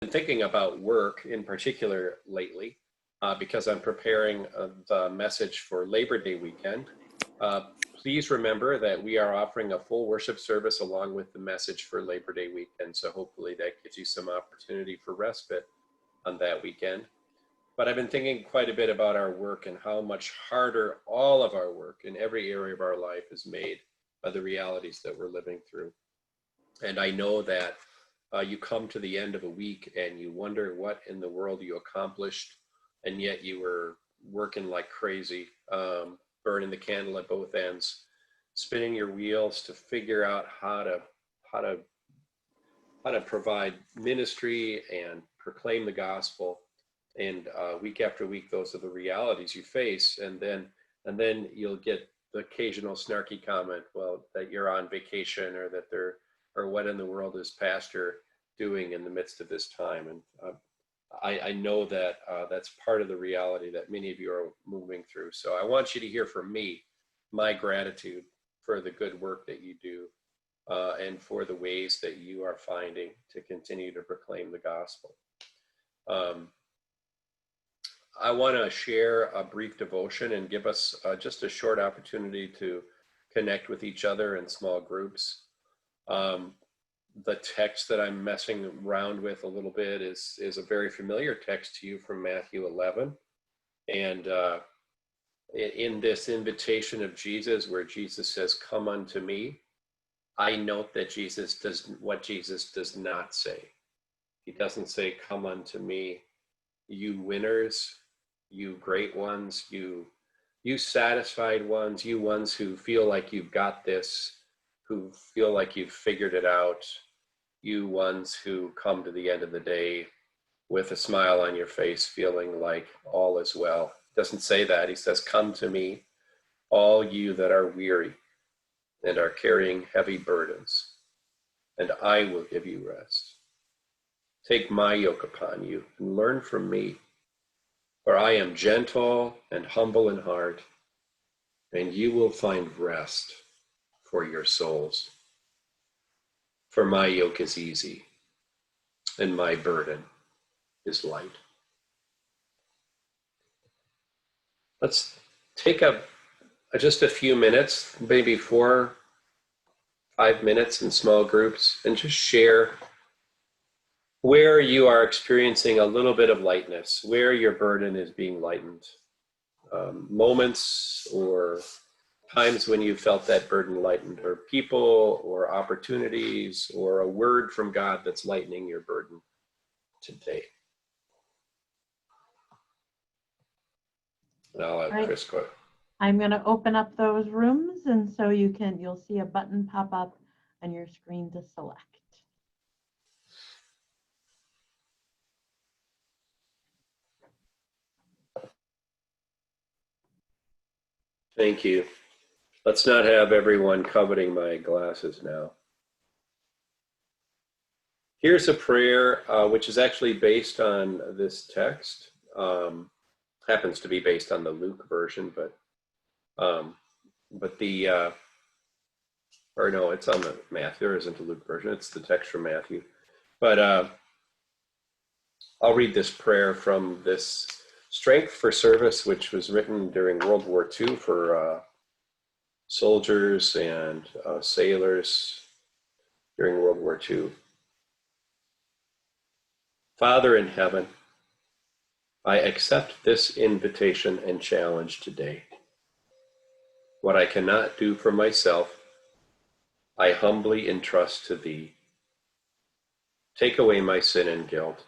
been thinking about work in particular lately because I'm preparing the message for Labor Day weekend. Uh, Please remember that we are offering a full worship service along with the message for Labor Day weekend. So hopefully that gives you some opportunity for respite on that weekend. But I've been thinking quite a bit about our work and how much harder all of our work in every area of our life is made by the realities that we're living through. And I know that you come to the end of a week and you wonder what in the world you accomplished, and yet you were working like crazy, burning the candle at both ends, spinning your wheels to figure out how to provide ministry and proclaim the gospel. And week after week, those are the realities you face. And then you'll get the occasional snarky comment, well, that you're on vacation, or that they're, or what in the world is pastor doing in the midst of this time. And I know that that's part of the reality that many of you are moving through. So I want you to hear from me my gratitude for the good work that you do and for the ways that you are finding to continue to proclaim the gospel. I want to share a brief devotion and give us just a short opportunity to connect with each other in small groups. The text that I'm messing around with a little bit is a very familiar text to you from Matthew 11. And in this invitation of Jesus, where Jesus says, "Come unto me," I note that Jesus does not say. He doesn't say, "Come unto me, you winners, you great ones, you satisfied ones, you ones who feel like you've got this, who feel like you've figured it out, you ones who come to the end of the day with a smile on your face, feeling like all is well." He doesn't say that. He says, "Come to me, all you that are weary and are carrying heavy burdens, and I will give you rest. Take my yoke upon you and learn from me, for I am gentle and humble in heart, and you will find rest for your souls. For my yoke is easy, and my burden is light." Let's take just a few minutes, maybe 4-5 minutes in small groups, and just share where you are experiencing a little bit of lightness, where your burden is being lightened. Moments or times when you felt that burden lightened, or people or opportunities or a word from God that's lightening your burden today. And I'll have Chris go. I'm going to open up those rooms, and so you'll see a button pop up on your screen to select. Thank you. Let's not have everyone coveting my glasses now. Here's a prayer which is actually based on this text. Happens to be based on the Luke version, but it's on the Matthew. There isn't a Luke version. It's the text from Matthew. But I'll read this prayer from this Strength for Service, which was written during World War II for soldiers and sailors during World War II. Father in heaven, I accept this invitation and challenge today. What I cannot do for myself, I humbly entrust to Thee. Take away my sin and guilt.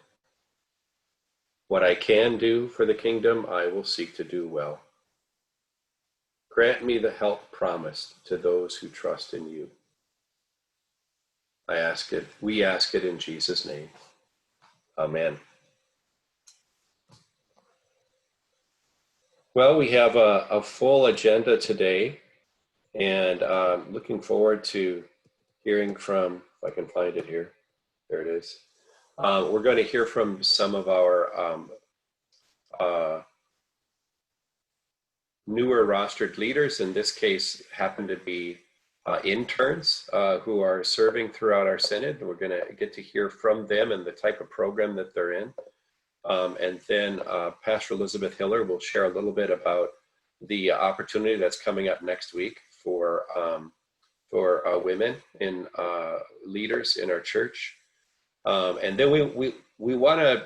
What I can do for the kingdom, I will seek to do well. Grant me the help promised to those who trust in You. We ask it in Jesus' name. Amen. Well, we have a full agenda today, and I'm looking forward to hearing from, if I can find it here, there it is. We're going to hear from some of our newer rostered leaders. In this case, happen to be interns who are serving throughout our synod. We're going to get to hear from them and the type of program that they're in. And then Pastor Elizabeth Hiller will share a little bit about the opportunity that's coming up next week for women in leaders in our church. And then we want to,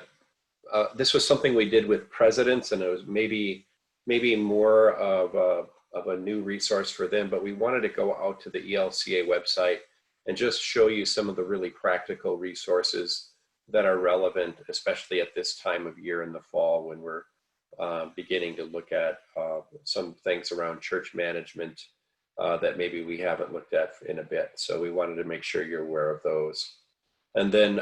this was something we did with presidents, and it was maybe more of a new resource for them, but we wanted to go out to the ELCA website and just show you some of the really practical resources that are relevant, especially at this time of year in the fall when we're beginning to look at some things around church management that maybe we haven't looked at in a bit. So we wanted to make sure you're aware of those. And then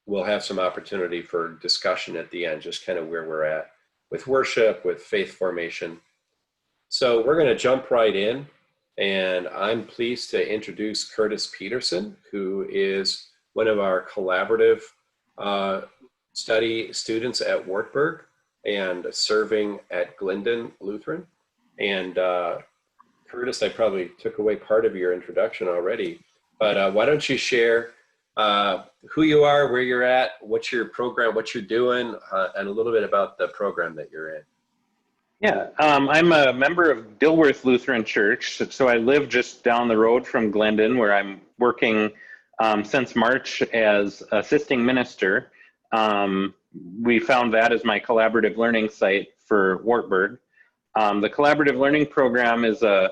we'll have some opportunity for discussion at the end, just kind of where we're at with worship, with faith formation. So we're going to jump right in, and I'm pleased to introduce Curtis Peterson, who is one of our collaborative study students at Wartburg and serving at Glendon Lutheran. And Curtis, I probably took away part of your introduction already, but why don't you share who you are, where you're at, what's your program, what you're doing, and a little bit about the program that you're in. Yeah, I'm a member of Dilworth Lutheran Church, so I live just down the road from Glendon, where I'm working since March as assisting minister. We found that as my collaborative learning site for Wartburg. The collaborative learning program is a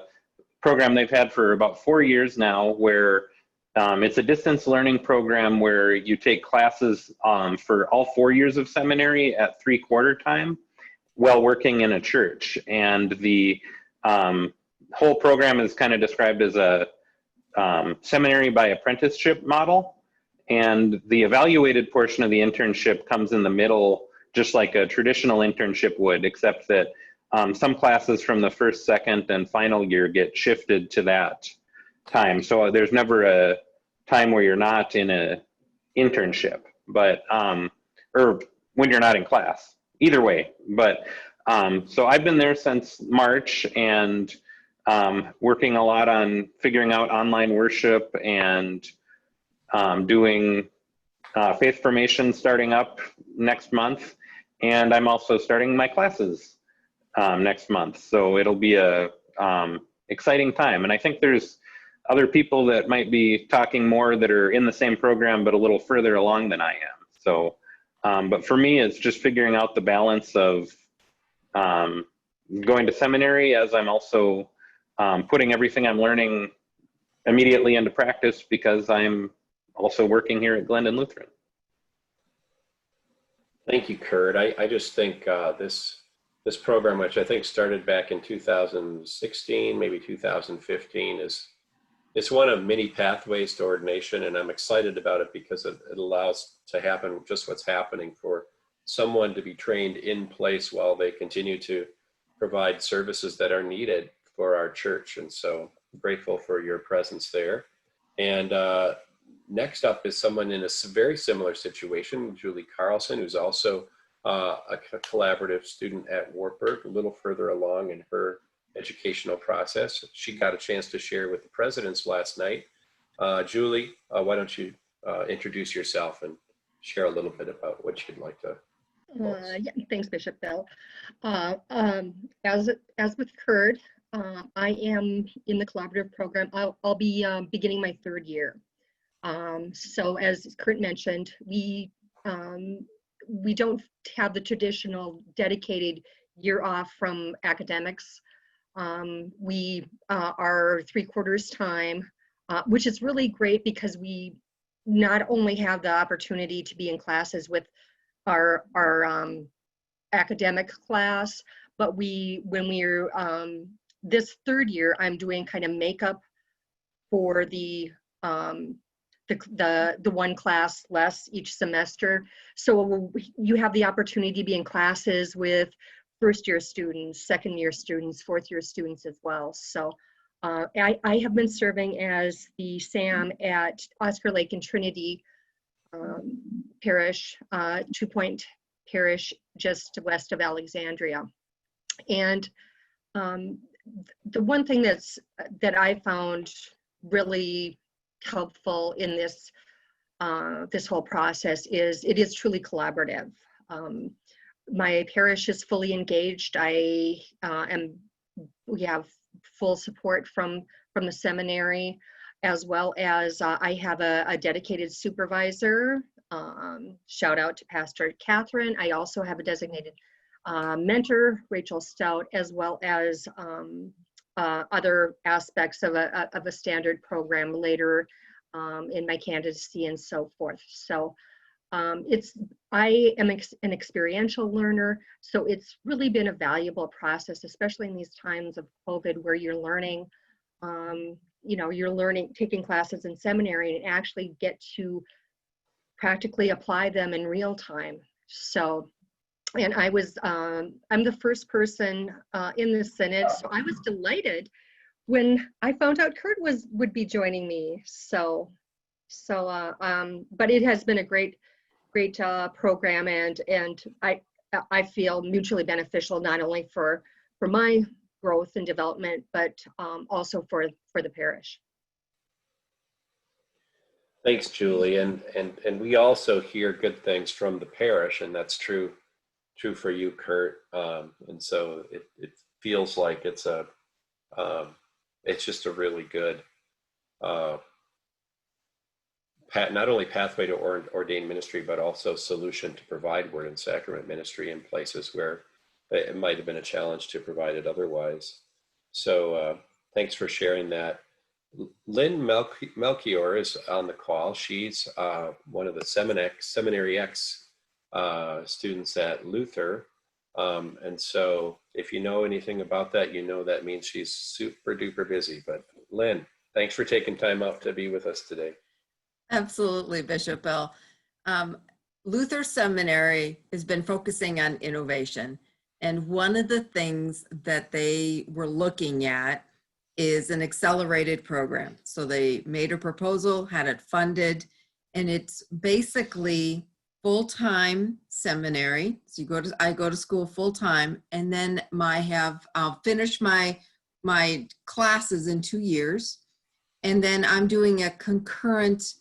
program they've had for about 4 years now, where it's a distance learning program where you take classes for all 4 years of seminary at 3/4 time while working in a church. And the whole program is kind of described as a seminary by apprenticeship model. And the evaluated portion of the internship comes in the middle, just like a traditional internship would, except that some classes from the first, second, and final year get shifted to that time. So there's never a time where you're not in a internship, but or when you're not in class. Either way, but so I've been there since March, and working a lot on figuring out online worship and doing faith formation starting up next month, and I'm also starting my classes next month. So it'll be a exciting time, and I think there's other people that might be talking more that are in the same program but a little further along than I am. So. But for me, it's just figuring out the balance of going to seminary as I'm also putting everything I'm learning immediately into practice because I'm also working here at Glendon Lutheran. Thank you, Kurt. I just think this program, which I think started back in 2016, maybe 2015, it's one of many pathways to ordination, and I'm excited about it because it allows to happen just what's happening for someone to be trained in place while they continue to provide services that are needed for our church. And so I'm grateful for your presence there. And next up is someone in a very similar situation, Julie Carlson, who's also a collaborative student at Wartburg, a little further along in her educational process. She got a chance to share with the presidents last night. Julie, why don't you introduce yourself and share a little bit about what you'd like to. Yeah, thanks, Bishop Bill. As with Kurt, I am in the collaborative program. I'll be beginning my 3rd year. So as Kurt mentioned, we don't have the traditional dedicated year off from academics. We are 3/4 time, which is really great because we not only have the opportunity to be in classes with our academic class, but when we're this 3rd year, I'm doing kind of makeup for the one class less each semester. So you have the opportunity to be in classes with 1st year students, 2nd year students, 4th year students as well. So I have been serving as the SAM at Oscar Lake and Trinity Parish, 2 Point Parish, just west of Alexandria. And the one thing that I found really helpful in this this whole process is it is truly collaborative. My parish is fully engaged. We have full support from the seminary, as well as I have a dedicated supervisor. Shout out to Pastor Catherine. I also have a designated mentor, Rachel Stout, as well as other aspects of a standard program later in my candidacy and so forth. So I am an experiential learner, so it's really been a valuable process, especially in these times of COVID where you're learning, you're learning, taking classes in seminary and actually get to practically apply them in real time. So, and I'm the first person in the Synod, so I was delighted when I found out Kurt would be joining me. But it has been a great program, and I feel mutually beneficial, not only for my growth and development, but also for the parish. Thanks, Julie. And we also hear good things from the parish, and that's true for you, Kurt. And so it feels like it's just a really good not only pathway to ordained ministry, but also solution to provide word and sacrament ministry in places where it might have been a challenge to provide it otherwise. So thanks for sharing that. Lynn Melchior is on the call. She's one of the Seminary X students at Luther. And so if you know anything about that, you know that means she's super duper busy. But Lynn, thanks for taking time out to be with us today. Absolutely, Bishop Bill. Luther Seminary has been focusing on innovation. And one of the things that they were looking at is an accelerated program. So they made a proposal, had it funded, and it's basically full-time seminary. So I go to school full-time, and then I'll finish my classes in 2 years. And then I'm doing a concurrent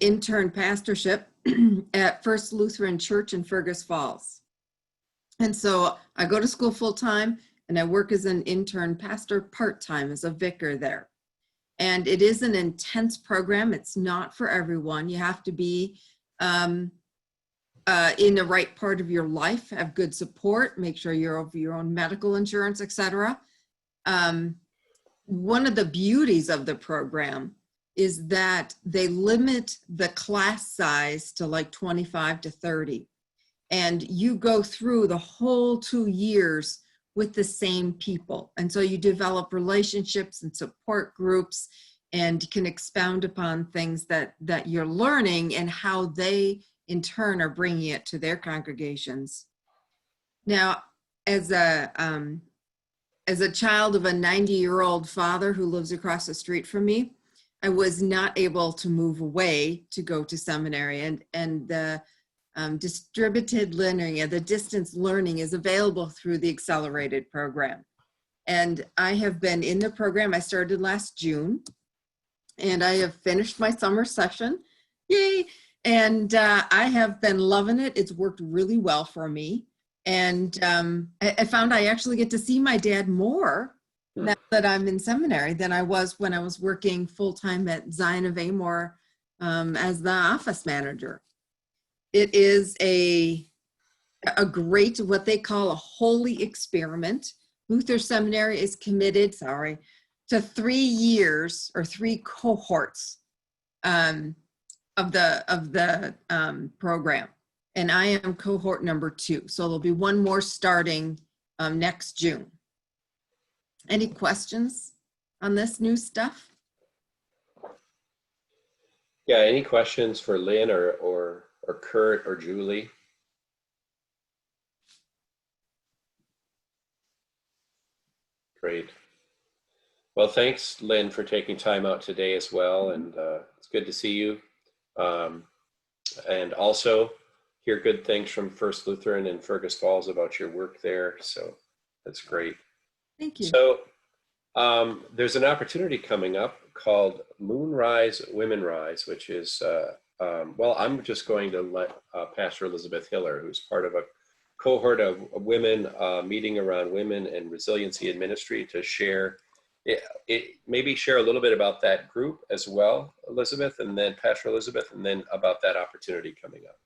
intern pastorship at First Lutheran Church in Fergus Falls. And so I go to school full-time, and I work as an intern pastor part-time as a vicar there. And it is an intense program. It's not for everyone. You have to be in the right part of your life, have good support, make sure you're over your own medical insurance, etc. One of the beauties of the program is that they limit the class size to like 25 to 30. And you go through the whole 2 years with the same people. And so you develop relationships and support groups and can expound upon things that you're learning and how they in turn are bringing it to their congregations. Now, as a child of a 90-year-old father who lives across the street from me, I was not able to move away to go to seminary, and the distributed learning, the distance learning is available through the accelerated program. And I have been in the program. I started last June, and I have finished my summer session. Yay! And I have been loving it. It's worked really well for me. And I found I actually get to see my dad more now that I'm in seminary than I was when I was working full-time at Zion of Amor as the office manager. It is a great, what they call a holy experiment. Luther Seminary is committed, to 3 years or 3 cohorts of the program. And I am cohort number 2. So there'll be one more starting next June. Any questions on this new stuff? Yeah, any questions for Lynn or Kurt or Julie? Great. Well, thanks, Lynn, for taking time out today as well. And it's good to see you. And also hear good things from First Lutheran in Fergus Falls about your work there. So that's great. Thank you. So There's an opportunity coming up called Moonrise Women Rise, which is, well, I'm just going to let Pastor Elizabeth Hiller, who's part of a cohort of women meeting around women and resiliency in ministry, to share, maybe share a little bit about that group as well, Elizabeth, and then Pastor Elizabeth, and then about that opportunity coming up.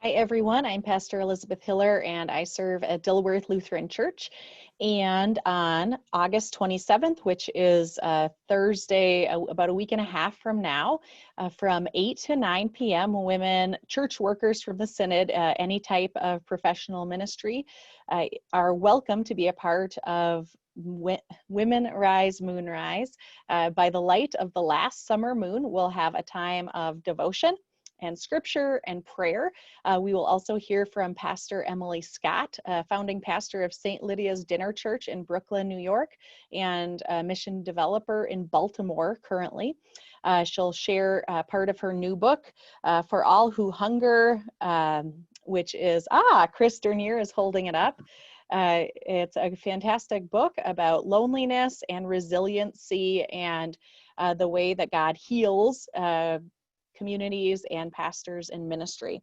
Hi, everyone. I'm Pastor Elizabeth Hiller, and I serve at Dilworth Lutheran Church. And on August 27th, which is Thursday, about a week and a half from now, from 8 to 9 p.m., women, church workers from the Synod, any type of professional ministry, are welcome to be a part of Women Rise, Moonrise. By the light of the last summer moon, we'll have a time of devotion and scripture and prayer. We will also hear from Pastor Emily Scott, founding pastor of St. Lydia's Dinner Church in Brooklyn, New York, and a mission developer in Baltimore currently. She'll share part of her new book, For All Who Hunger, which is, Chris Dernier is holding it up. It's a fantastic book about loneliness and resiliency and the way that God heals communities and pastors in ministry.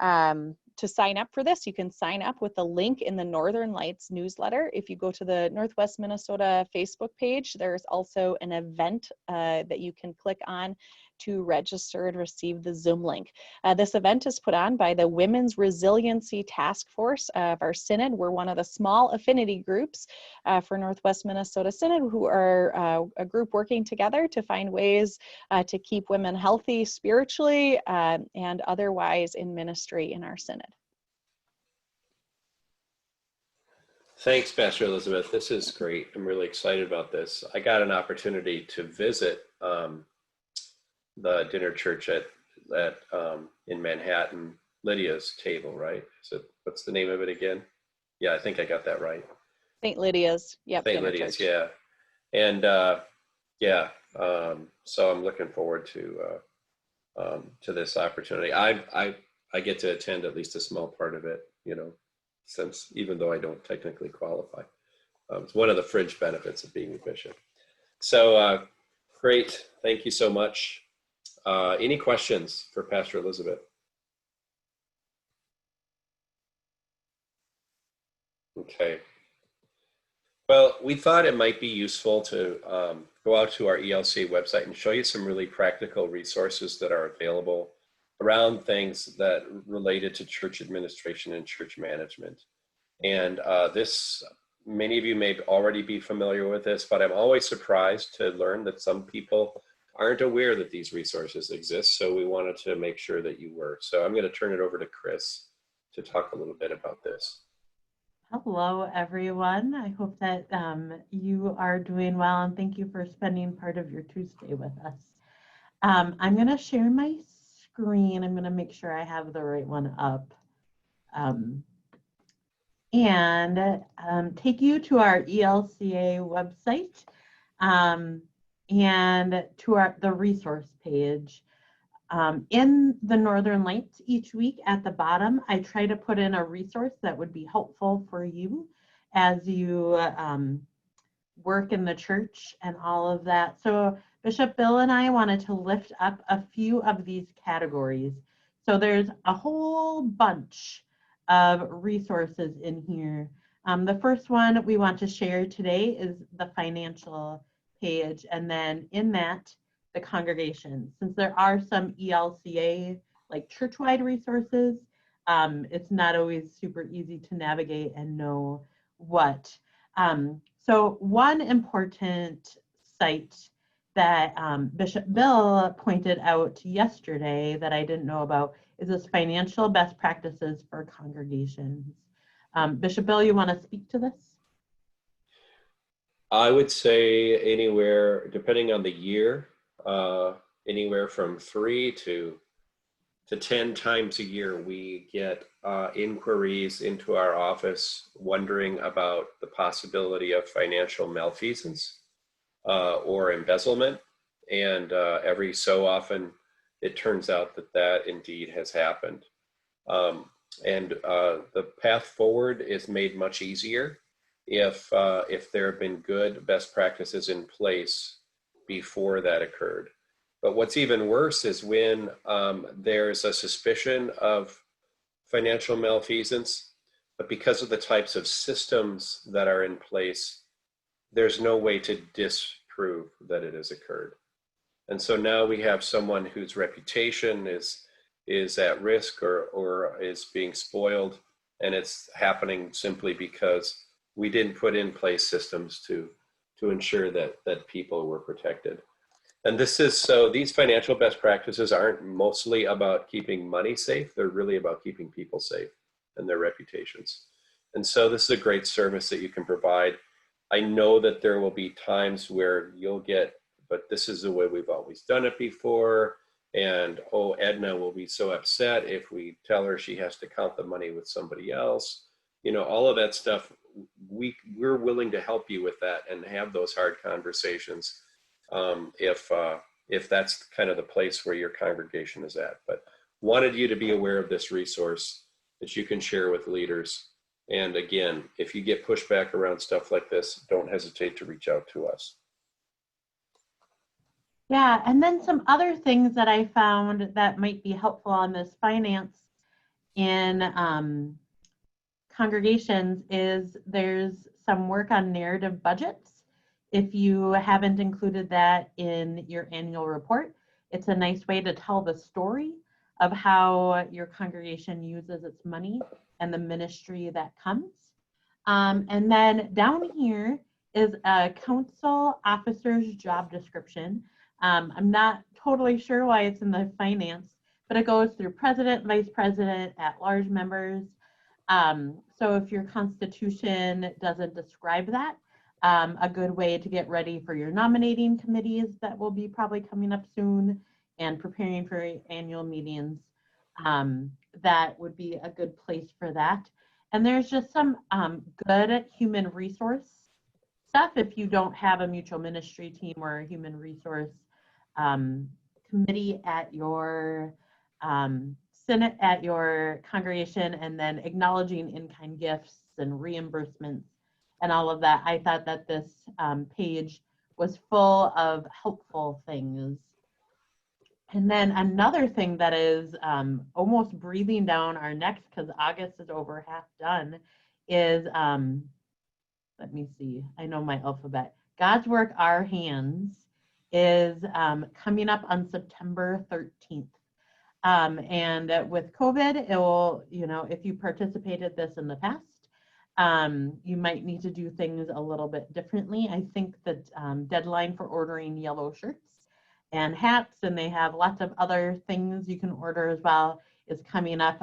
To sign up for this, you can sign up with the link in the Northern Lights newsletter. If you go to the Northwest Minnesota Facebook page, there's also an event that you can click on to register and receive the Zoom link. This event is put on by the Women's Resiliency Task Force of our Synod. We're one of the small affinity groups for Northwest Minnesota Synod, who are a group working together to find ways to keep women healthy spiritually and otherwise in ministry in our Synod. Thanks, Pastor Elizabeth. This is great. I'm really excited about this. I got an opportunity to visit the dinner church at in Manhattan, Lydia's Table, right? So what's the name of it again? Yeah, I think I got that right. St. Lydia's, yep. St. Lydia's, yeah. And so I'm looking forward to this opportunity. I get to attend at least a small part of it, since even though I don't technically qualify. It's one of the fringe benefits of being a bishop. So great, thank you so much. Any questions for Pastor Elizabeth? Okay. Well, we thought it might be useful to go out to our ELCA website and show you some really practical resources that are available around things that related to church administration and church management. And many of you may already be familiar with this, but I'm always surprised to learn that some people aren't aware that these resources exist. So we wanted to make sure that you were. So I'm going to turn it over to Chris to talk a little bit about this. Hello, everyone. I hope that you are doing well, and thank you for spending part of your Tuesday with us. I'm going to share my screen. I'm going to make sure I have the right one up. And take you to our ELCA website and to the resource page. In the Northern Lights each week at the bottom, I try to put in a resource that would be helpful for you as you work in the church and all of that. So Bishop Bill and I wanted to lift up a few of these categories. So there's a whole bunch of resources in here. The first one we want to share today is the financial page, and then in that, the congregation. Since there are some ELCA, like church-wide resources, it's not always super easy to navigate and know what. So one important site that Bishop Bill pointed out yesterday that I didn't know about is this financial best practices for congregations. Bishop Bill, you want to speak to this? I would say anywhere, depending on the year, anywhere from 3 to 10 times a year, we get inquiries into our office wondering about the possibility of financial malfeasance or embezzlement. And every so often, it turns out that indeed has happened. And the path forward is made much easier if there have been good best practices in place before that occurred. But what's even worse is when there's a suspicion of financial malfeasance, but because of the types of systems that are in place, there's no way to disprove that it has occurred. And so now we have someone whose reputation is at risk or is being spoiled, and it's happening simply because we didn't put in place systems to ensure that people were protected. And these financial best practices aren't mostly about keeping money safe. They're really about keeping people safe and their reputations. And so this is a great service that you can provide. I know that there will be times where you'll get, but this is the way we've always done it before. And, oh, Edna will be so upset if we tell her she has to count the money with somebody else. You know, all of that stuff, we're willing to help you with that and have those hard conversations if that's kind of the place where your congregation is at. But wanted you to be aware of this resource that you can share with leaders. And again, if you get pushback around stuff like this, don't hesitate to reach out to us. Yeah, and then some other things that I found that might be helpful on this finance in congregations is there's some work on narrative budgets. If you haven't included that in your annual report, it's a nice way to tell the story of how your congregation uses its money and the ministry that comes. And then down here is a council officer's job description. I'm not totally sure why it's in the finance, but it goes through president, vice president, at-large members. So if your constitution doesn't describe that, a good way to get ready for your nominating committees that will be probably coming up soon and preparing for annual meetings, that would be a good place for that. And there's just some good human resource stuff if you don't have a mutual ministry team or a human resource committee at your Senate, at your congregation, and then acknowledging in-kind gifts and reimbursements and all of that. I thought that this page was full of helpful things. And then another thing that is almost breathing down our necks because August is over half done is, let me see, I know my alphabet. God's Work, Our Hands is coming up on September 13th. And with COVID, it will, you know, if you participated this in the past, you might need to do things a little bit differently. I think the deadline for ordering yellow shirts and hats, and they have lots of other things you can order as well, is coming up.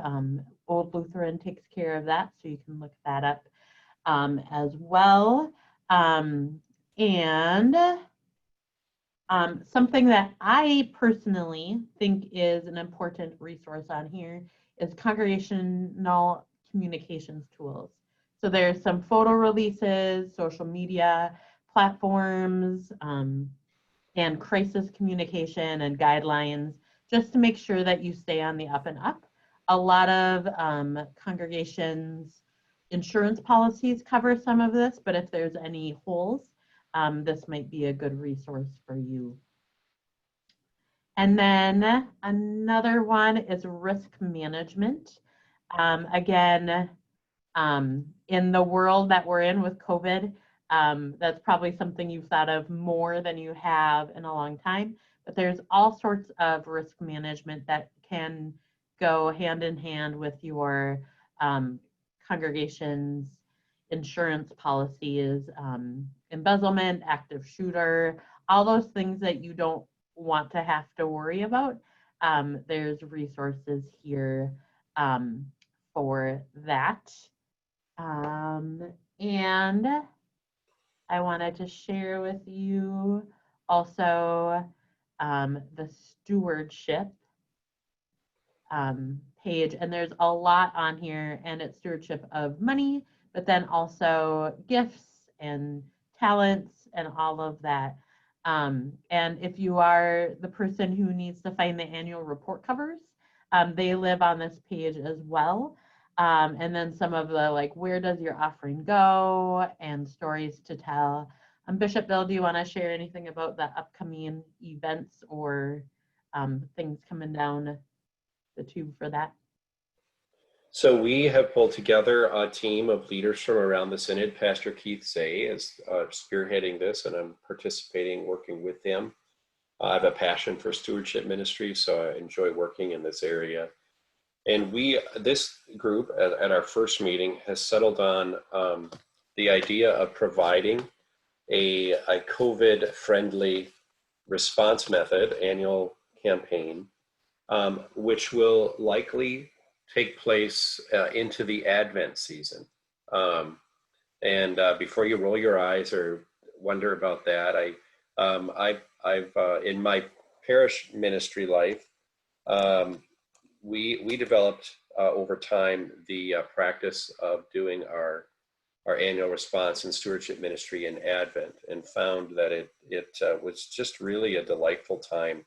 Old Lutheran takes care of that, so you can look that up as well. Something that I personally think is an important resource on here is congregational communications tools. So there's some photo releases, social media platforms, and crisis communication and guidelines, just to make sure that you stay on the up and up. A lot of congregations' insurance policies cover some of this, but if there's any holes, this might be a good resource for you. And then another one is risk management. Again, in the world that we're in with COVID, that's probably something you've thought of more than you have in a long time, but there's all sorts of risk management that can go hand in hand with your congregation's insurance policies, embezzlement, active shooter, all those things that you don't want to have to worry about. There's resources here for that. And I wanted to share with you also the stewardship page, and there's a lot on here, and it's stewardship of money, but then also gifts and talents and all of that. And if you are the person who needs to find the annual report covers, they live on this page as well. And then some of the like, where does your offering go and stories to tell. Bishop Bill, do you want to share anything about the upcoming events or things coming down the tube for that? So we have pulled together a team of leaders from around the Synod. Pastor Keith Zay is spearheading this, and I'm participating, working with him. I have a passion for stewardship ministry, so I enjoy working in this area. And this group at our first meeting has settled on the idea of providing a COVID-friendly response method, annual campaign, which will likely take place into the Advent season. And before you roll your eyes or wonder about that, I've in my parish ministry life, we developed over time the practice of doing our annual response and stewardship ministry in Advent, and found that it was just really a delightful time.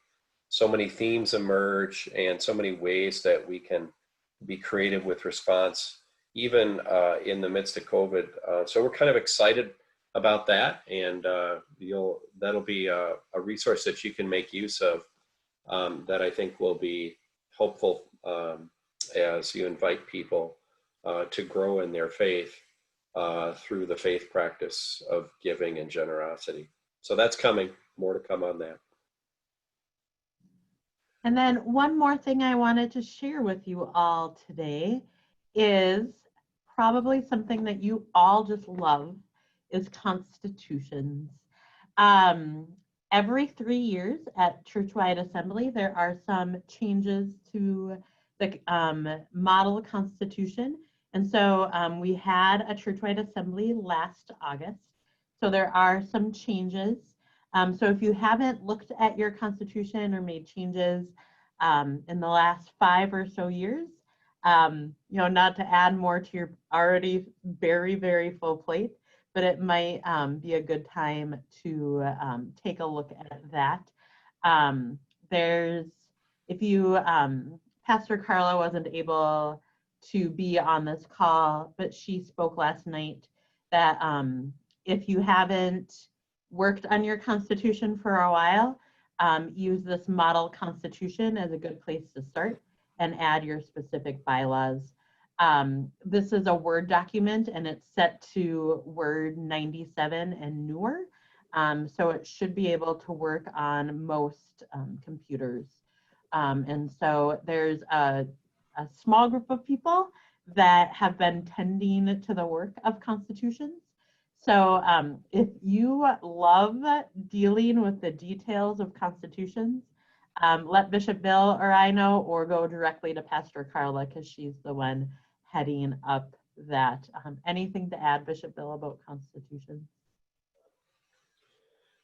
So many themes emerge and so many ways that we can be creative with response, even in the midst of COVID. So we're kind of excited about that, and that'll be a resource that you can make use of that I think will be helpful as you invite people to grow in their faith through the faith practice of giving and generosity. So that's coming, more to come on that. And then one more thing I wanted to share with you all today is probably something that you all just love is constitutions. Every 3 years at Churchwide Assembly, there are some changes to the model constitution. And so we had a Churchwide Assembly last August. So there are some changes. So if you haven't looked at your constitution or made changes in the last 5 or so years, not to add more to your already very, very full plate, but it might be a good time to take a look at that. Pastor Carla wasn't able to be on this call, but she spoke last night that if you haven't worked on your constitution for a while, use this model constitution as a good place to start and add your specific bylaws. This is a Word document and it's set to Word 97 and newer. So it should be able to work on most computers. And so there's a small group of people that have been tending to the work of constitutions. So if you love dealing with the details of constitutions, let Bishop Bill or I know, or go directly to Pastor Carla because she's the one heading up that. Anything to add, Bishop Bill, about constitutions?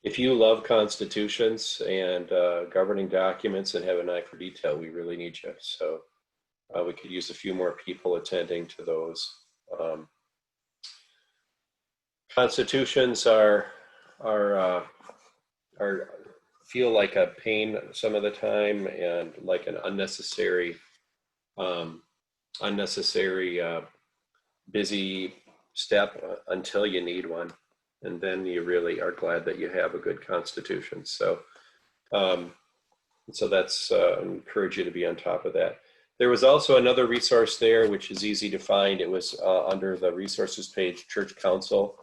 If you love constitutions and governing documents and have an eye for detail, we really need you. So we could use a few more people attending to those. Constitutions are feel like a pain some of the time and like an unnecessary busy step until you need one, and then you really are glad that you have a good constitution. So that's I encourage you to be on top of that. There was also another resource there which is easy to find. It was under the resources page, Church Council.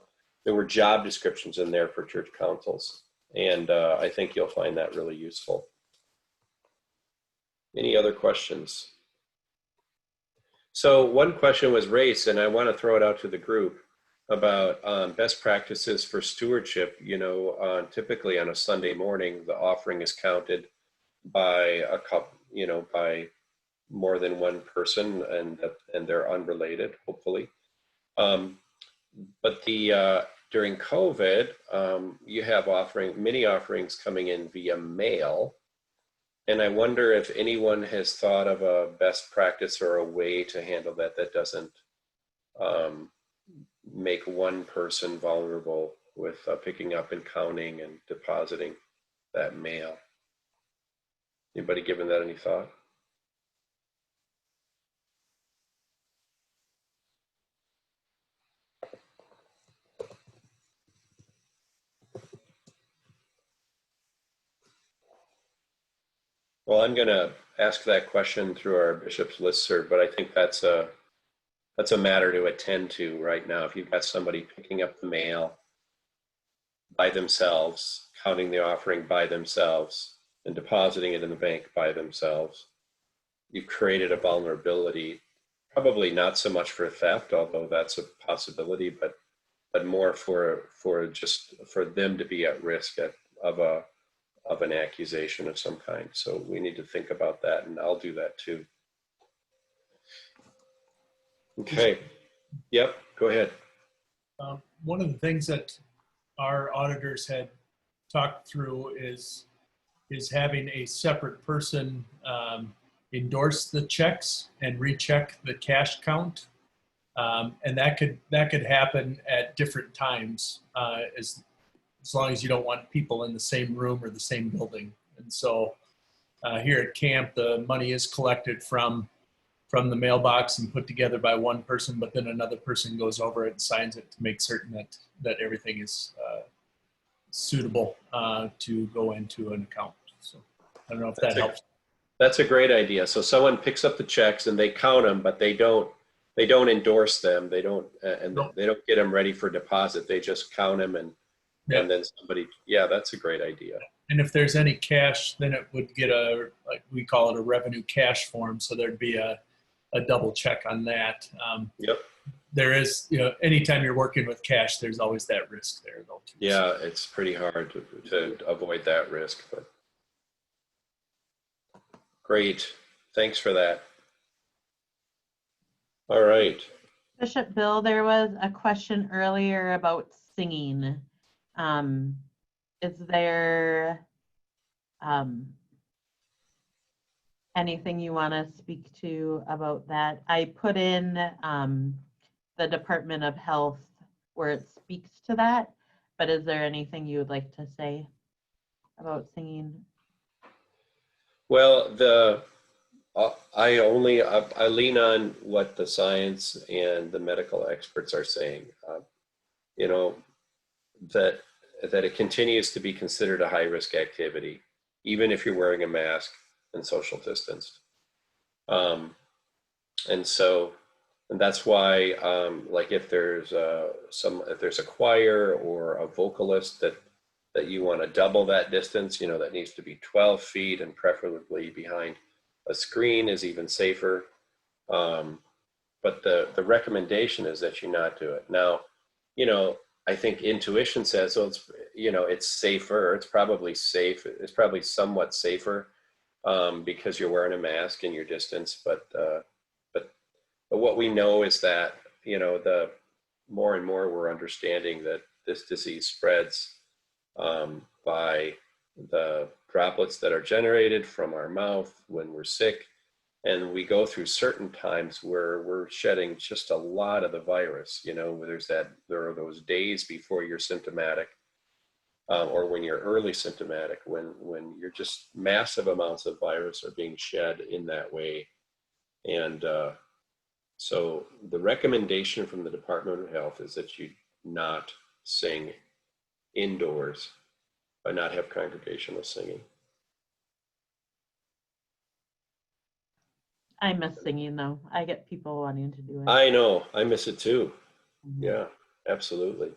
There were job descriptions in there for church councils, and I think you'll find that really useful. Any other questions? So one question was raised, and I want to throw it out to the group about best practices for stewardship. Typically on a Sunday morning, the offering is counted by a couple, by more than one person, and they're unrelated, hopefully. But during COVID, you have many offerings coming in via mail. And I wonder if anyone has thought of a best practice or a way to handle that doesn't make one person vulnerable with picking up and counting and depositing that mail. Anybody given that any thought? Well, I'm going to ask that question through our bishop's listserv, but I think that's a matter to attend to right now. If you've got somebody picking up the mail by themselves, counting the offering by themselves, and depositing it in the bank by themselves, you've created a vulnerability, probably not so much for theft, although that's a possibility, but more for them to be at risk of an accusation of some kind. So we need to think about that, and I'll do that too. Okay. Yep. Go ahead. One of the things that our auditors had talked through is having a separate person endorse the checks and recheck the cash count, and that could happen at different times as long as you don't want people in the same room or the same building. And so here at camp, the money is collected from the mailbox and put together by one person, but then another person goes over it and signs it to make certain that everything is suitable to go into an account. So I don't know if that helps. That's a great idea. So someone picks up the checks and they count them, but they don't endorse them. They don't get them ready for deposit. They just count them and then somebody. Yeah, that's a great idea. And if there's any cash, then it would get like we call it a revenue cash form. So there'd be a double check on that. Yep. There is, anytime you're working with cash, there's always that risk there though too. Yeah, it's pretty hard to avoid that risk, but great. Thanks for that. All right. Bishop Bill, there was a question earlier about singing. Is there anything you want to speak to about that? I put in the Department of Health where it speaks to that, but is there anything you would like to say about singing? Well, I lean on what the science and the medical experts are saying. That it continues to be considered a high-risk activity, even if you're wearing a mask and social distanced. And that's why, like if there's a choir or a vocalist that you want to double that distance, that needs to be 12 feet and preferably behind a screen is even safer. But the recommendation is that you not do it. Now, I think intuition says, so it's safer. It's probably safe. It's probably somewhat safer because you're wearing a mask and your distance. But what we know is that, the more and more we're understanding that this disease spreads by the droplets that are generated from our mouth when we're sick. And we go through certain times where we're shedding just a lot of the virus, there are those days before you're symptomatic or when you're early symptomatic, when you're just massive amounts of virus are being shed in that way. And so the recommendation from the Department of Health is that you not sing indoors, but not have congregational singing. I miss singing though. I get people wanting to do it. I know, I miss it too. Mhm. Yeah, absolutely.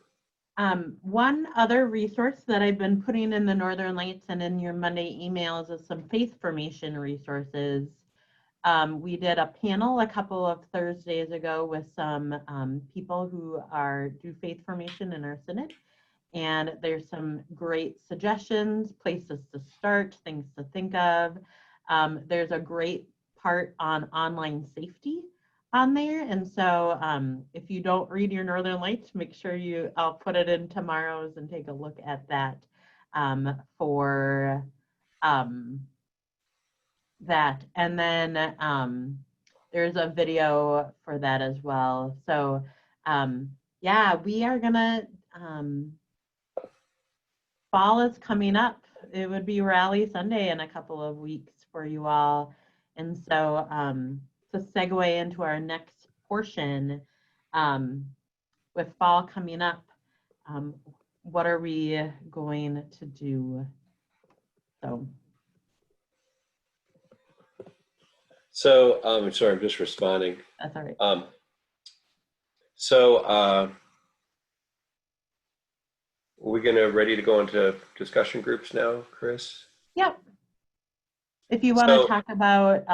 One other resource that I've been putting in the Northern Lights and in your Monday emails is some faith formation resources. We did a panel a couple of Thursdays ago with some people who do faith formation in our synod. And there's some great suggestions, places to start, things to think of. There's a great part on online safety on there. And so if you don't read your Northern Lights, make sure I'll put it in tomorrow's and take a look at that for that. And then there's a video for that as well. So yeah, we are gonna, fall is coming up. It would be Rally Sunday in a couple of weeks for you all. And so to segue into our next portion, with fall coming up, what are we going to do? So So, sorry, I'm just responding. That's all right. We're gonna ready to go into discussion groups now, Chris? Yep. If you want So- to talk about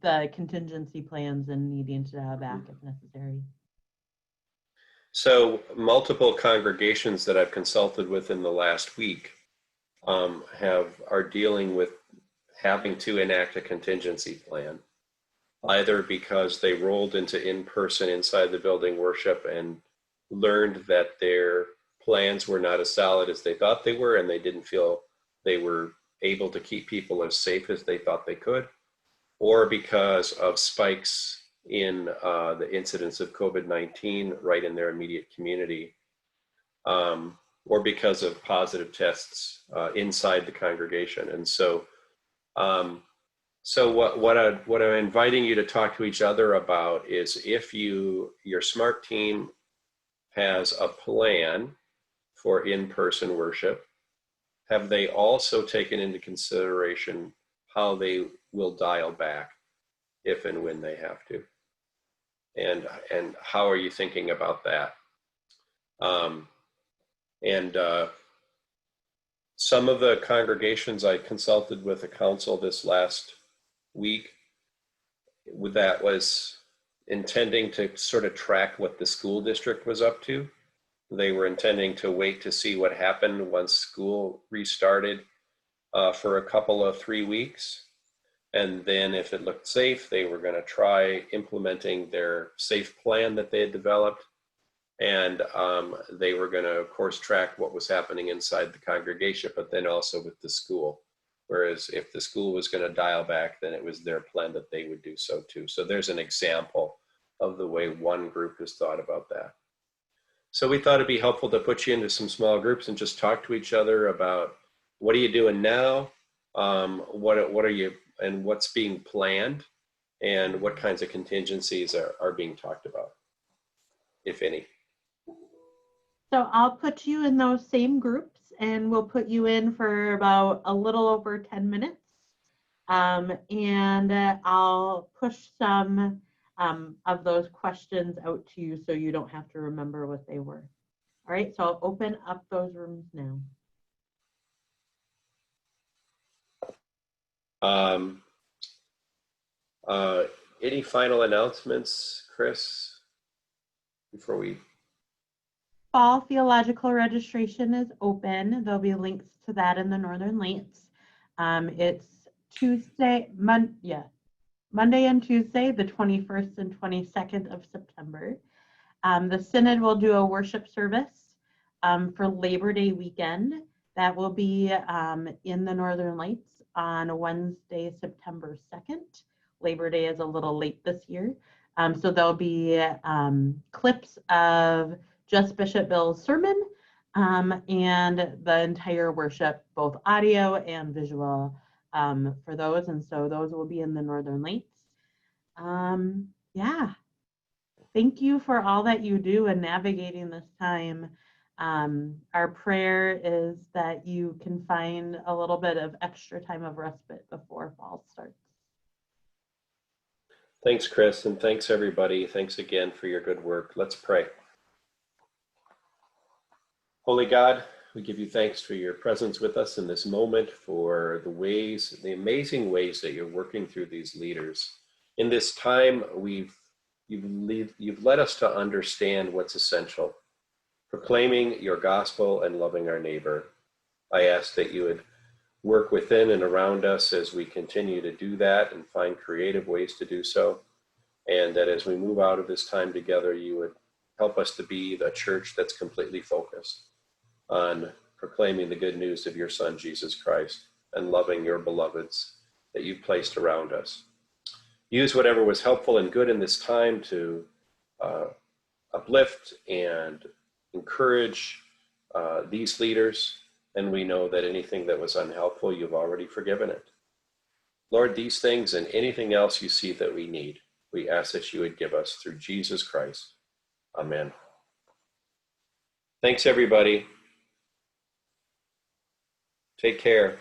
the contingency plans and needing to dial back if necessary. So multiple congregations that I've consulted with in the last week are dealing with having to enact a contingency plan, either because they rolled into in-person inside the building worship and learned that their plans were not as solid as they thought they were, and they didn't feel they were able to keep people as safe as they thought they could, or because of spikes in the incidence of COVID-19 right in their immediate community, or because of positive tests inside the congregation. And so what I'm inviting you to talk to each other about is if your SMART team has a plan for in-person worship, have they also taken into consideration how they will dial back if and when they have to? And how are you thinking about that? Some of the congregations I consulted with the council this last week, that was intending to sort of track what the school district was up to. They were intending to wait to see what happened once school restarted for a couple of 3 weeks. And then if it looked safe, they were going to try implementing their safe plan that they had developed. And they were going to, of course, track what was happening inside the congregation, but then also with the school. Whereas if the school was going to dial back, then it was their plan that they would do so too. So there's an example of the way one group has thought about that. So we thought it'd be helpful to put you into some small groups and just talk to each other about what are you doing now? What are you, and what's being planned, and what kinds of contingencies are being talked about, if any. So I'll put you in those same groups and we'll put you in for about a little over 10 minutes. And I'll push some of those questions out to you so you don't have to remember what they were. All right, so I'll open up those rooms now. Any final announcements, Chris, before we? Fall theological registration is open. There'll be links to that in the Northern Lights. It's Monday and Tuesday, the 21st and 22nd of September. The Synod will do a worship service for Labor Day weekend. That will be in the Northern Lights on Wednesday, September 2nd. Labor Day is a little late this year. So there'll be clips of just Bishop Bill's sermon and the entire worship, both audio and visual for those. And so those will be in the Northern Lights. Yeah. Thank you for all that you do in navigating this time. Our prayer is that you can find a little bit of extra time of respite before fall starts. Thanks, Chris, and thanks, everybody. Thanks again for your good work. Let's pray. Holy God, we give you thanks for your presence with us in this moment, for the amazing ways that you're working through these leaders. In this time, you've led us to understand what's essential, proclaiming your gospel and loving our neighbor. I ask that you would work within and around us as we continue to do that and find creative ways to do so. And that as we move out of this time together, you would help us to be the church that's completely focused on proclaiming the good news of your Son, Jesus Christ, and loving your beloveds that you've placed around us. Use whatever was helpful and good in this time to uplift and encourage these leaders. And we know that anything that was unhelpful, you've already forgiven it. Lord, these things and anything else you see that we need, we ask that you would give us through Jesus Christ. Amen. Thanks, everybody. Take care.